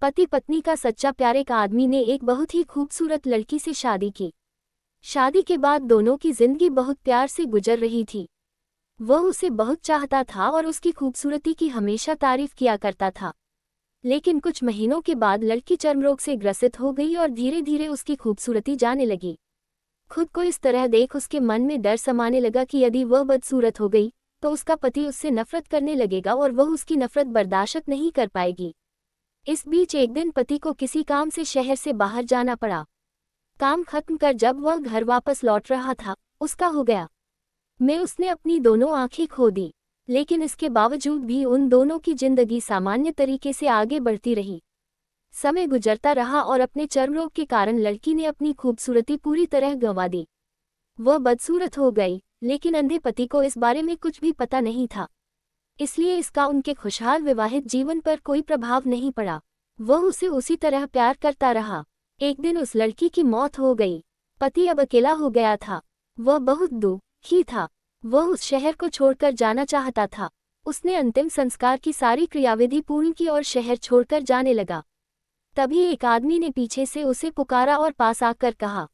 पति पत्नी का सच्चा प्यार। एक आदमी ने एक बहुत ही खूबसूरत लड़की से शादी की। शादी के बाद दोनों की जिंदगी बहुत प्यार से गुजर रही थी। वह उसे बहुत चाहता था और उसकी खूबसूरती की हमेशा तारीफ किया करता था। लेकिन कुछ महीनों के बाद लड़की चर्मरोग से ग्रसित हो गई और धीरे धीरे उसकी खूबसूरती जाने लगी। खुद को इस तरह देख उसके मन में डर समाने लगा कि यदि वह बदसूरत हो गई तो उसका पति उससे नफरत करने लगेगा और वह उसकी नफरत बर्दाश्त नहीं कर पाएगी। इस बीच एक दिन पति को किसी काम से शहर से बाहर जाना पड़ा। काम खत्म कर जब वह घर वापस लौट रहा था, उसका हो गया में उसने अपनी दोनों आंखें खो दी। लेकिन इसके बावजूद भी उन दोनों की जिंदगी सामान्य तरीके से आगे बढ़ती रही। समय गुजरता रहा और अपने चर्मरोग के कारण लड़की ने अपनी खूबसूरती पूरी तरह गंवा दी। वह बदसूरत हो गई, लेकिन अंधे पति को इस बारे में कुछ भी पता नहीं था। इसलिए इसका उनके खुशहाल विवाहित जीवन पर कोई प्रभाव नहीं पड़ा। वह उसे उसी तरह प्यार करता रहा। एक दिन उस लड़की की मौत हो गई। पति अब अकेला हो गया था। वह बहुत दुखी था। वह उस शहर को छोड़कर जाना चाहता था। उसने अंतिम संस्कार की सारी क्रियाविधि पूर्ण की और शहर छोड़कर जाने लगा। तभी एक आदमी ने पीछे से उसे पुकारा और पास आकर कहा,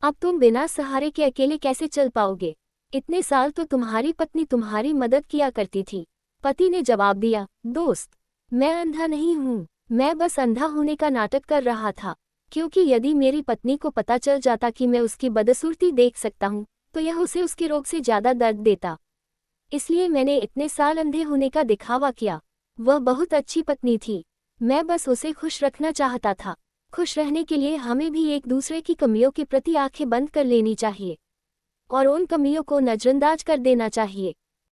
अब तुम बिना सहारे के अकेले कैसे चल पाओगे? इतने साल तो तुम्हारी पत्नी तुम्हारी मदद किया करती थी। पति ने जवाब दिया, दोस्त, मैं अंधा नहीं हूँ, मैं बस अंधा होने का नाटक कर रहा था। क्योंकि यदि मेरी पत्नी को पता चल जाता कि मैं उसकी बदसूरती देख सकता हूँ तो यह उसे उसके रोग से ज्यादा दर्द देता। इसलिए मैंने इतने साल अंधे होने का दिखावा किया। वह बहुत अच्छी पत्नी थी। मैं बस उसे खुश रखना चाहता था। खुश रहने के लिए हमें भी एक दूसरे की कमियों के प्रति आंखें बंद कर लेनी चाहिए और उन कमियों को नजरअंदाज कर देना चाहिए।